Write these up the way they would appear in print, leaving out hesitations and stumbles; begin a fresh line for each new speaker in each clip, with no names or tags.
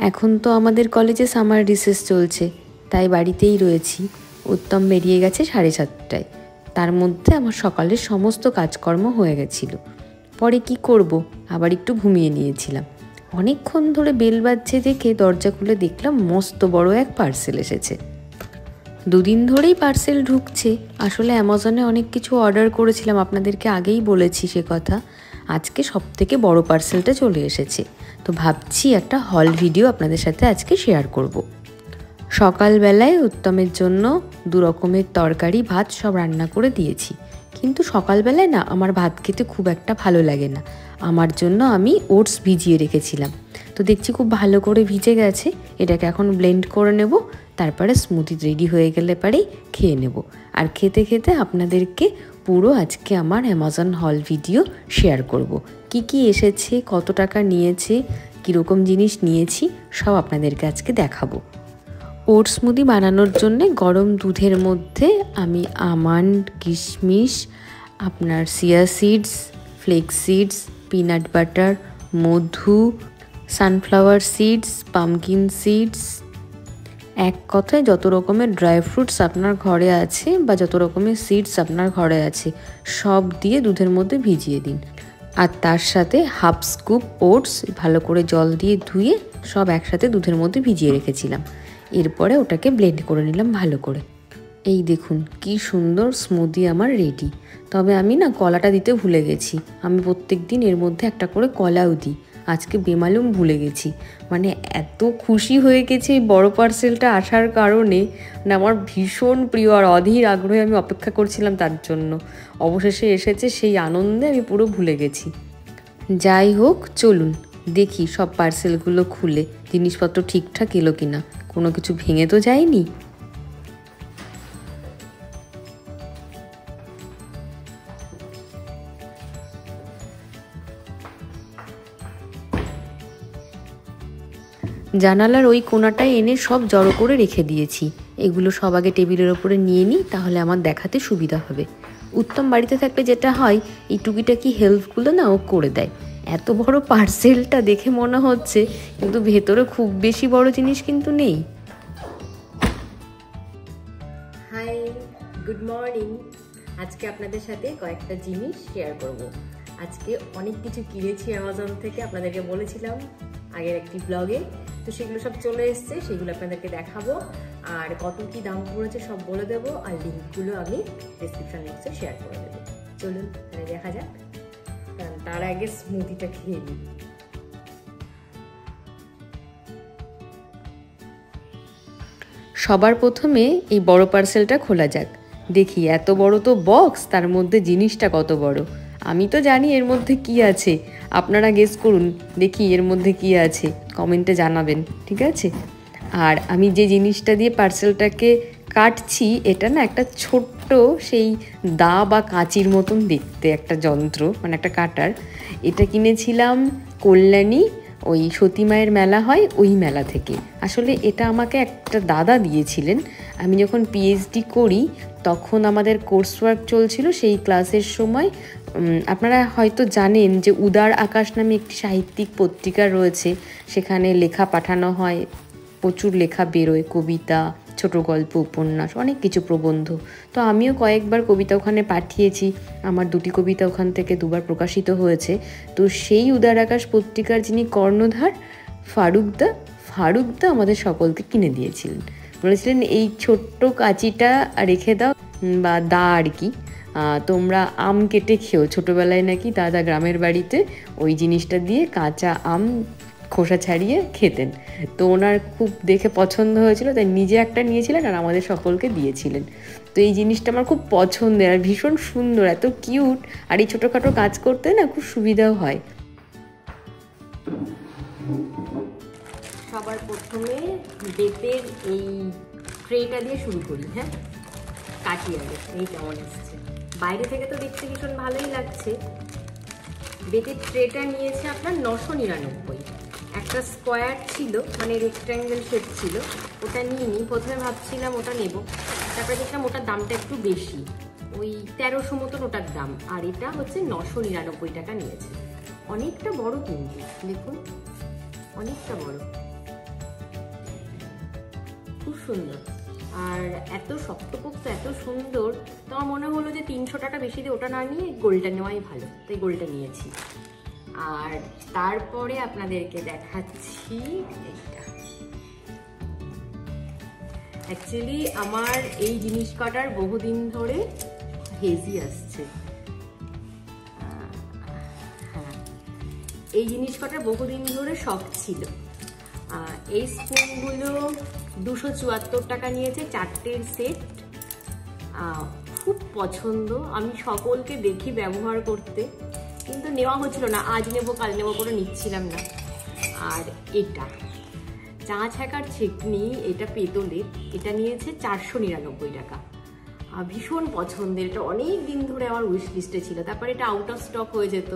এখন তো আমাদের কলেজে সামার রিসেস চলছে, তাই বাড়িতেই রয়েছি। উত্তম বেরিয়ে গেছে 7:30টায়। তার মধ্যে আমার সকালের সমস্ত কাজকর্ম হয়ে গেছিল। পরে কি করব, আবার একটু ঘুমিয়ে নিয়েছিলাম। অনেকক্ষণ ধরে বেল বাজছে দেখে দরজা খুলে দেখলাম মস্ত বড় এক পার্সেল এসেছে। দুদিন ধরেই পার্সেল ঢুকছে। আসলে অ্যামাজনে অনেক কিছু অর্ডার করেছিলাম, আপনাদেরকে আগেই বলেছি সে কথা। আজকে সবথেকে বড় পার্সেলটা চলে এসেছে, তো ভাবছি একটা হল ভিডিও আপনাদের সাথে আজকে শেয়ার করব। সকালবেলায় উত্তমের জন্য 2 রকমের তরকারি ভাত সব রান্না করে দিয়েছি, কিন্তু সকালবেলায় না আমার ভাত খেতে খুব একটা ভালো লাগে না। আমার জন্য আমি ওটস ভিজিয়ে রেখেছিলাম, তো দেখছি খুব ভালো করে ভিজে গেছে। এটাকে এখন ব্লেন্ড করে নেব, তারপরে স্মুদি রেডি হয়ে গেলে পরেই খেয়ে নেব। আর খেতে খেতে আপনাদেরকে পুরো আজকে আমার অ্যামাজন হল ভিডিও শেয়ার করব। কি কি এসেছে, কত টাকা নিয়েছে, কীরকম জিনিস নিয়েছি সব আপনাদেরকে আজকে দেখাবো। ওটস স্মুদি বানানোর জন্যে গরম দুধের মধ্যে আমি আমন্ড, কিশমিশ, আপনার chia seeds, flax seeds, peanut butter, মধু, সানফ্লাওয়ার সিডস, পামকিন সিডস, এক কথায় যত রকমের ড্রাই ফ্রুটস আপনার ঘরে আছে বা যত রকমের সিডস আপনার ঘরে আছে সব দিয়ে দুধের মধ্যে ভিজিয়ে দিন। আর তার সাথে হাফ স্কুপ ওটস ভালো করে জল দিয়ে ধুয়ে সব একসাথে দুধের মধ্যে ভিজিয়ে রেখেছিলাম। এরপরে ওটাকে ব্লেন্ড করে নিলাম ভালো করে। এই দেখুন কি সুন্দর স্মুদি আমার রেডি। তবে আমি না কলাটা দিতে ভুলে গেছি। আমি প্রত্যেক দিন এর মধ্যে একটা করে কলাও দিই, আজকে বেমালুম ভুলে গেছি। মানে এত খুশি হয়ে গেছে এই বড় পার্সেলটা আসার কারণে, মানে আমার ভীষণ প্রিয় আর অধীর আগ্রহে আমি অপেক্ষা করছিলাম তার জন্য। অবশেষে এসেছে, সেই আনন্দে আমি পুরো ভুলে গেছি। যাই হোক, চলুন দেখি সব পার্সেলগুলো খুলে জিনিসপত্র ঠিকঠাক এলো কিনা, কোনো কিছু ভেঙে তো যায়নি। জানালার ওই কোণাটায় এনে সব জড়ো করে রেখে দিয়েছি। এগুলো সব আগে টেবিলের ওপরে নিয়ে নিই, তাহলে আমার দেখাতে সুবিধা হবে। উত্তম বাড়িতে থাকলে যেটা হয়, এই টুকিটাকি হেল্পগুলো না ও করে দেয়। এত বড় পার্সেলটা দেখে মনে হচ্ছে, কিন্তু ভেতরে খুব বেশি বড় জিনিস কিন্তু নেই। Hi, good morning. আজকে আপনাদের সাথে কয়েকটা জিনিস শেয়ার করব। আজকে অনেক কিছু কিনেছি অ্যামাজন থেকে, আপনাদেরকে বলেছিলাম আগের একটি ব্লগে। তো সেগুলো সব চলে এসছে, সেগুলো আপনাদেরকে দেখাবো। আর কত কি দাম পড়েছে সব বলে দেবো, আর লিঙ্কগুলো আমি ডেসক্রিপশন বক্সে শেয়ার করে দেবো। চলুন তাহলে দেখা যাক। কারণ তার আগে স্মুদিটা খেয়ে নিই। সবার প্রথমে এই বড় পার্সেলটা খোলা যাক। দেখি এত বড় তো বক্স, তার মধ্যে জিনিসটা কত বড়। আমি তো জানি এর মধ্যে কি আছে, আপনারা গেস করুন দেখি এর মধ্যে কি আছে, কমেন্টে জানাবেন, ঠিক আছে? আর আমি যে জিনিসটা দিয়ে পার্সেলটাকে কাটছি, এটা না একটা ছোট্ট সেই দা বা কাঁচির মতন দেখতে একটা যন্ত্র, মানে একটা কাটার। এটা কিনেছিলাম কল্যাণী, ওই সতী মায়ের মেলা হয় ওই মেলা থেকে। আসলে এটা আমাকে একটা দাদা দিয়েছিলেন। আমি যখন পিএইচডি করি তখন আমাদের কোর্স ওয়ার্ক চলছিল, সেই ক্লাসের সময় আপনারা হয়তো জানেন যে উদার আকাশ নামে একটি সাহিত্যিক পত্রিকা রয়েছে, সেখানে লেখা পাঠানো হয়, প্রচুর লেখা বেরোয়, কবিতা, ছোট গল্প, উপন্যাস, অনেক কিছু, প্রবন্ধ। তো আমিও কয়েকবার কবিতা ওখানে পাঠিয়েছি, আমার 2টি কবিতা ওখান থেকে 2বার প্রকাশিত হয়েছে। তো সেই উদার আকাশ পত্রিকার যিনি কর্ণধার ফারুকদা আমাদের সকলকে কিনে দিয়েছিলেন। বলেছিলেন এই ছোট্ট কাঁচিটা রেখে দাও, বা দা আর কি, তোমরা আম কেটে খেও। ছোটোবেলায় নাকি দাদা গ্রামের বাড়িতে ওই জিনিসটা দিয়ে কাঁচা আম খোসা ছাড়িয়ে খেতেন। তো ওনার খুব দেখে পছন্দ হয়েছিল, তাই নিজে একটা নিয়েছিলেন আর আমাদের সকলকে দিয়েছিলেন। তো এই জিনিসটা আমার খুব পছন্দের আর ভীষণ সুন্দর, এত কিউট। আর এই ছোটোখাটো কাজ করতে না খুব সুবিধাও হয়। সবার প্রথমে বেতের এই ট্রেটা দিয়ে শুরু করি। হ্যাঁ, কাটি আগে। এই কেমন এসছে, বাইরে থেকে তো দেখতে ভীষণ ভালোই লাগছে। বেতের ট্রেটা নিয়েছে আপনার 999। একটা স্কোয়ার ছিল, মানে রেক্ট্যাঙ্গেল শেপ ছিল, ওটা নিয়ে নিই। প্রথমে ভাবছিলাম ওটা নেব, তারপরে দেখলাম ওটার দামটা একটু বেশি, ওই 1300 মতন ওটার দাম। আর এটা হচ্ছে 999 টাকা নিয়েছে। অনেকটা বড় কিন্তু, দেখুন অনেকটা বড়। খুব সুন্দর। আর এত শক্তপোক্ত, এত সুন্দর, তো আমার মনে হলো যে 300 টাকা বেশি দিয়ে ওটা না নিয়ে গোলটা নেওয়াই ভালো, তাই গোলটা নিয়েছি। আর তারপরে আপনাদেরকে দেখাচ্ছি এইটা। অ্যাকচুয়ালি আমার এই জিনিস কটার বহুদিন ধরে হেজি আসছে। হ্যাঁ, এই জিনিস কটার বহুদিন ধরে শখ ছিল। এই স্পুনগুলো 274 টাকা নিয়েছে, 4টের সেট। খুব পছন্দ, আমি সকলকে দেখি ব্যবহার করতে, কিন্তু নেওয়া হচ্ছিল না, আজ নেব কাল নেব করে নিচ্ছিলাম না। আর এটা চা ছাকার ছেঁকনি, এটা পেতলের, এটা নিয়েছে 499 টাকা। ভীষণ পছন্দের, এটা অনেক দিন ধরে আমার উইশ লিস্টে ছিল। তারপরে এটা আউট অফ স্টক হয়ে যেত,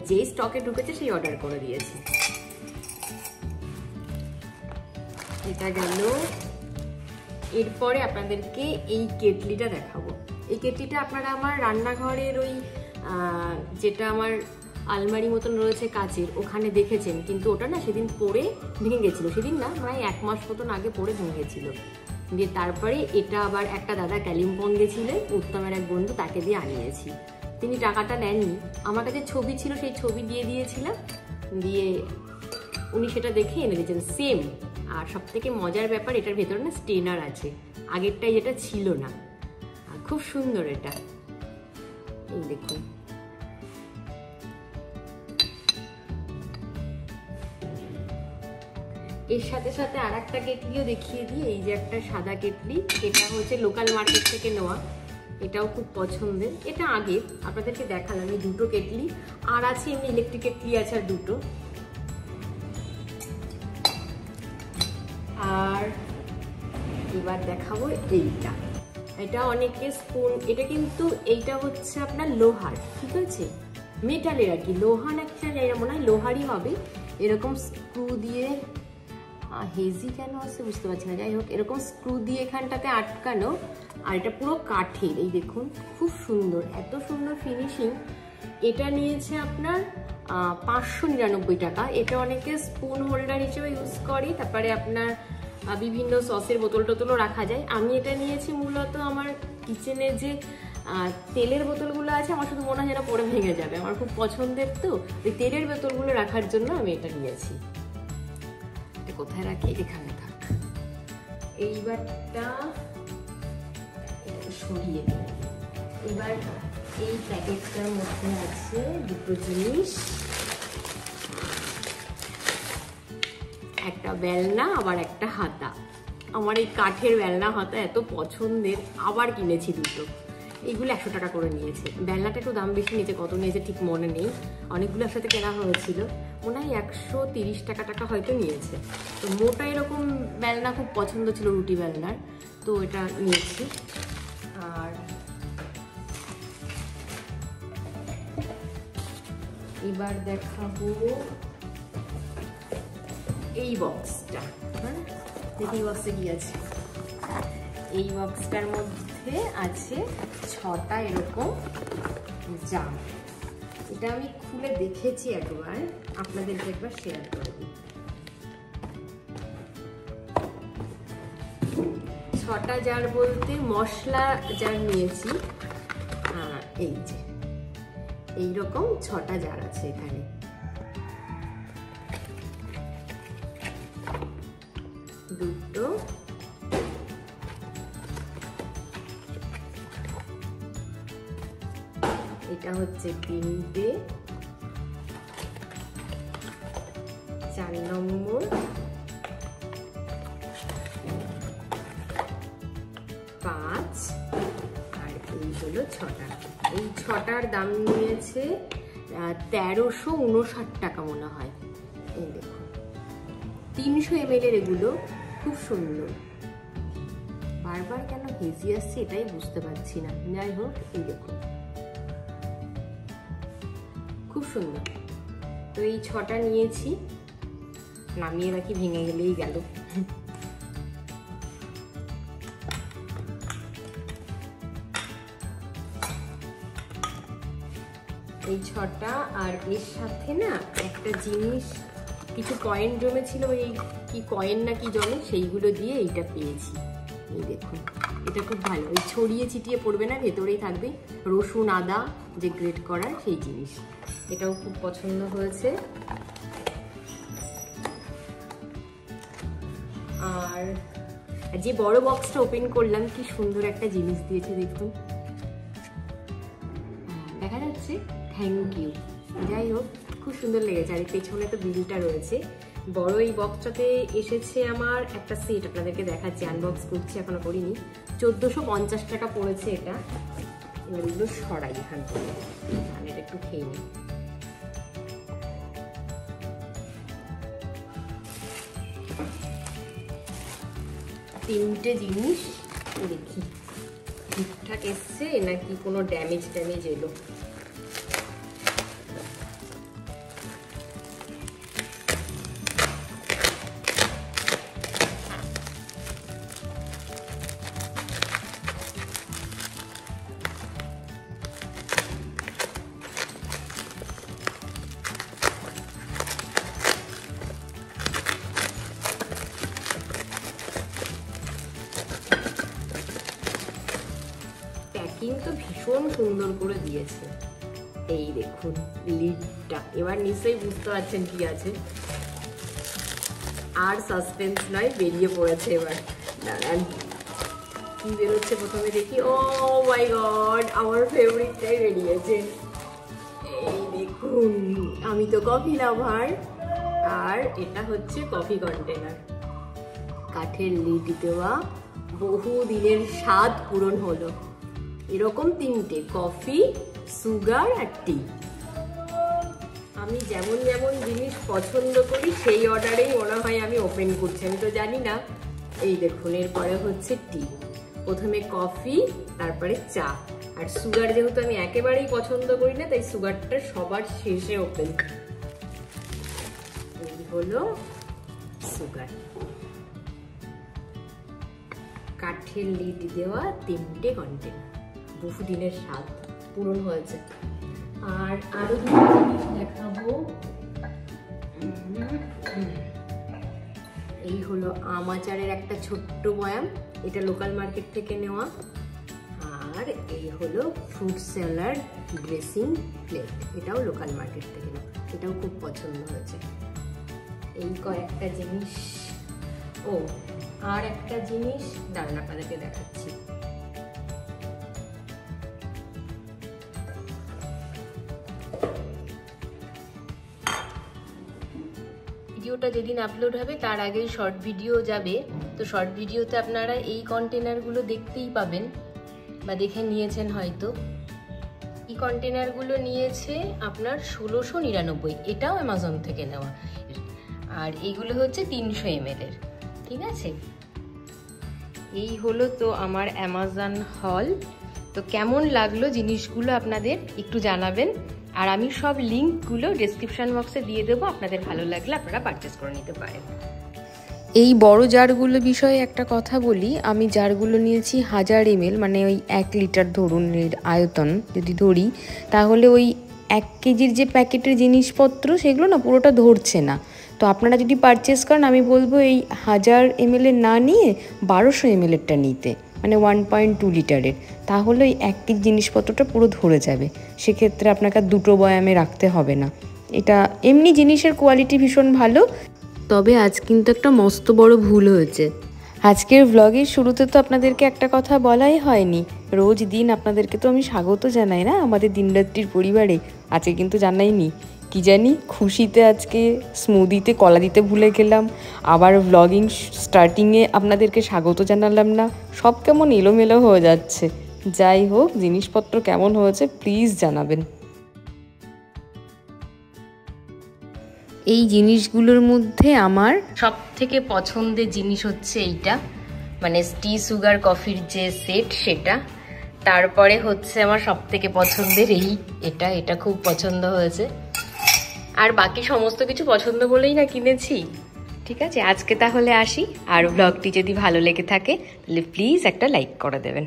যেই স্টকে ঢুকেছে সেই অর্ডার করে দিয়েছি। এটা গেল। এরপরে আপনাদেরকে এই কেটলিটা দেখাবো। এই কেটলিটা আপনারা আমার রান্নাঘরের ওই যেটা আমার আলমারি মতন রয়েছে কাচের, ওখানে দেখেছেন, কিন্তু ওটা না সেদিন পরে ভেঙে গেছিলো। সেদিন না, প্রায় 1 মাস মতন আগে পরে ভেঙে গেছিলো। দিয়ে তারপরে এটা আবার একটা দাদা কালিম্পং গেছিলেন, উত্তমের এক বন্ধু, তাকে দিয়ে আনিয়েছি। তিনি টাকাটা নেননি, আমার কাছে ছবি ছিল, সেই ছবি দিয়ে দিয়েছিলাম, দিয়ে উনি সেটা দেখে এনে দিয়েছেন সেম। আর সব থেকে মজার ব্যাপার, এটার ভেতরে না স্টেনার আছে, আগেরটাই যেটা ছিল না। আর খুব সুন্দর এটা, এই দেখুন। এর সাথে সাথে আর একটা কেটলিও দেখিয়ে দিই। এই যে একটা সাদা কেটলি, এটা হচ্ছে লোকাল মার্কেট থেকে নেওয়া, এটাও খুব পছন্দের। এটা আগে আপনাদেরকে দেখালাম, এই দুটো কেটলি। আর আছে এমনি ইলেকট্রিক কেটলি আছে আর দুটো। আর এবার দেখাবো এইটা। এটা অনেকে স্পুন, এটা কিন্তু এইটা হচ্ছে আপনার লোহার, ঠিক আছে, মেটালের আর কি, লোহা না কি জানি, মনে হয় লোহারই হবে। এরকম স্ক্রু দিয়ে, হেজি কেন আছে বুঝতে পারছি না, যাই হোক, এরকম স্ক্রু দিয়ে এখানটাতে আটকানো। আর এটা পুরো কাঠের, এই দেখুন, খুব সুন্দর, এত সুন্দর ফিনিশিং। এটা নিয়েছে আপনার 599 টাকা। এটা অনেকে স্পুন হোল্ডার হিসেবে ইউজ করে, তারপরে আপনার বিভিন্ন সসের বোতল টোতলও রাখা যায়। আমি এটা নিয়েছি মূলত আমার কিচেনে যে তেলের বোতলগুলো আছে, আমার শুধু মনে হয় যেন পরে ভেঙে যাবে, আমার খুব পছন্দের, তো ওই তেলের বোতলগুলো রাখার জন্য আমি এটা নিয়েছি। কোথায় রাখি, এখানে থাক। এইবারটা সরিয়ে দিই। এবার এই প্যাকেটটার মধ্যে আছে দুটো জিনিস, একটা বেলনা আবার একটা হাতা। আমার এই কাঠের বেলনা হাতা এত পছন্দের, আবার কিনেছি দুটো। এইগুলো 100 টাকা করে নিয়েছে। বেলনাটা একটু দাম বেশি নিয়েছে, কত নিয়েছে ঠিক মনে নেই, অনেকগুলো একসাথে কেনা হয়েছিল, মনে হয় 130 টাকা হয়তো নিয়েছে। তো মোটা এরকম বেলনা খুব পছন্দ ছিল, রুটি বেলনার, তো এটা নিয়েছি। আর এবার দেখাবো এই বক্সটা। হ্যাঁ, দেখি বক্সে কি আছে। এই বক্সটার মধ্যে আছে 6টা এরকম জাম। এটা আমি খুলে দেখেছি একবার, আপনাদেরকে একবার শেয়ার করে দিই। 6টা জার বলতে মশলা জার নিয়েছি। এই যে এইরকম 6টা জার আছে এখানে। দুটো, এটা হচ্ছে 3টে, 4 নম্বর, 5, আর এই হলো 6টা। এই 6টার দাম নিয়েছে 1359 টাকা মনে হয়। এই দেখুন, 300 ml এগুলো, খুব সুন্দর। বারবার কেন হেজি আসছে এটাই বুঝতে পারছি না, যাই হোক, এই দেখুন, খুব সুন্দর। তো এই 6টা নিয়েছি, নামিয়ে রাখি, ভেঙে গেলেই গেল। এই 6টা। আর এর সাথে না একটা জিনিস
কিছু কয়েন জমেছিল, এই কি কয়েন না কি জমে, সেইগুলো দিয়ে এইটা পেয়েছি। এই দেখুন, এটা খুব ভালো, ওই ছড়িয়ে ছিটিয়ে পড়বে না, ভেতরেই থাকবে রসুন আদা যে গ্রেট করার সেই জিনিস। এটাও খুব পছন্দ হয়েছে। আর যে বড় বক্সটা ওপেন করলাম, কি সুন্দর একটা জিনিস দিয়েছে দেখুন, দেখা যাচ্ছে থ্যাংক ইউ। যাই হোক, খুব সুন্দর লেগেছে। আর পেছনে তো বিলটা রয়েছে। বড় এই বক্সটাতে এসেছে আমার একটা সেট, আপনাদেরকে দেখাচ্ছি, আনবক্স করছি, এখনো করিনি। 1450 টাকা পড়েছে এটা। এবার এগুলো সরাই এখান থেকে, আমি এটা একটু খেয়ে নিই। তিনটে জিনিস দেখি ঠিকঠাক এসছে নাকি কোনো ড্যামেজ এলো। প্যাকিং তো ভীষণ সুন্দর করে দিয়েছে। এই দেখুন লিডটা, এবার নিশ্চয়ই বুঝতে পারছেন কি আছে। আর সাসপেন্স নয়, বেরিয়ে পড়েছে এবার। দাঁড়ান, কি বেরোচ্ছে প্রথমে দেখি। ও মাই গড, আমার ফেভারিটটাই বেরিয়েছে। এই দেখুন, আমি তো কফি লাভার। আর এটা হচ্ছে কফি কন্টেনার, কাঠের লিড দেওয়া, বহু দিনের স্বাদ পূরণ হলো। এরকম তিনটে, কফি, সুগার আর টি। আমি যেমন যেমন জিনিস পছন্দ করি সেই অর্ডারেই মনে হয় আমি ওপেন করছি, আমি তো জানি না। এই দেখুন, এরপরে হচ্ছে টি, প্রথমে কফি, তারপরে চা। আর সুগার যেহেতু আমি একেবারেই পছন্দ করি না, তাই সুগারটা সবার শেষে ওপেন। এই হলো সুগার, কাঠের লিড দেওয়া তিনটে কন্টেনার, বহুদিনের স্বাদ পূরণ হয়েছে। আর আরো দুটো জিনিস দেখাবো। এই হলো আম আচারের একটা ছোট্ট বয়াম, এটা লোকাল মার্কেট থেকে নেওয়া। আর এই হলো ফ্রুট স্যালাড ড্রেসিং প্লেট, এটাও লোকাল মার্কেট থেকে নেওয়া, এটাও খুব পছন্দ হয়েছে। এই কয়েকটা জিনিস। ও আর একটা জিনিস দাঁড়ান আপনাদেরকে দেখাচ্ছি। ভিডিওটা যেদিন আপলোড হবে তার আগেই শর্ট ভিডিও যাবে, তো শর্ট ভিডিওতে আপনারা এই কন্টেনারগুলো দেখতেই পাবেন বা দেখে নিয়েছেন হয়তো। এই কন্টেনারগুলো নিয়েছে আপনার 1699, এটাও অ্যামাজন থেকে নেওয়া। আর এইগুলো হচ্ছে 300 ml এর, ঠিক আছে। এই হলো তো আমার অ্যামাজন হল। তো কেমন লাগলো জিনিসগুলো আপনাদের একটু জানাবেন। আর আমি সব লিঙ্কগুলো ডেসক্রিপশন বক্সে দিয়ে দেবো, আপনাদের ভালো লাগলে আপনারা পারচেস করে নিতে পারেন।
এই বড় জারগুলো বিষয়ে একটা কথা বলি। আমি জারগুলো নিয়েছি 1000 ml, মানে ওই 1 লিটার ধরুন এর আয়তন যদি ধরি, তাহলে ওই 1 কেজির যে প্যাকেটের জিনিসপত্র সেগুলো না পুরোটা ধরছে না। তো আপনারা যদি পারচেস করেন, আমি বলবো এই 1000 ml এর না নিয়ে 1200 ml এরটা নিতে, মানে 1.2 লিটারের। তাহলে ওই 1 কেজি জিনিসপত্রটা পুরো ধরে যাবে। সেক্ষেত্রে আপনাকে দুটো বয়ামে রাখতে হবে না। এটা এমনি জিনিসের কোয়ালিটি ভীষণ ভালো। তবে আজ কিন্তু একটা মস্ত বড় ভুল হয়েছে। আজকের ভ্লগের শুরুতে তো আপনাদেরকে একটা কথা বলাই হয়নি। রোজ দিন আপনাদেরকে তো আমি স্বাগত জানাই না আমাদের দিনরাত্রির পরিবারে, আজকে কিন্তু জানাইনি। কি জানি খুশিতে আজকে স্মুদিতে কলা দিতে ভুলে গেলাম, আবার ভ্লগিং স্টার্টিংয়ে আপনাদেরকে স্বাগত জানালাম না, সব কেমন এলোমেলো হয়ে যাচ্ছে। যাই হোক, জিনিসপত্র কেমন হয়েছে প্লিজ জানাবেন। এই জিনিসগুলোর মধ্যে আমার
সব থেকে পছন্দের জিনিস হচ্ছে এইটা, মানে টি সুগার কফির যে সেট সেটা। তারপরে হচ্ছে আমার সব থেকে পছন্দের এটা খুব পছন্দ হয়েছে। আর বাকি সমস্ত কিছু পছন্দ বলেই না কিনেছি। ঠিক আছে, আজকে তাহলে আসি। আর ব্লগটি যদি ভালো লেগে থাকে তাহলে প্লিজ একটা লাইক করে দেবেন।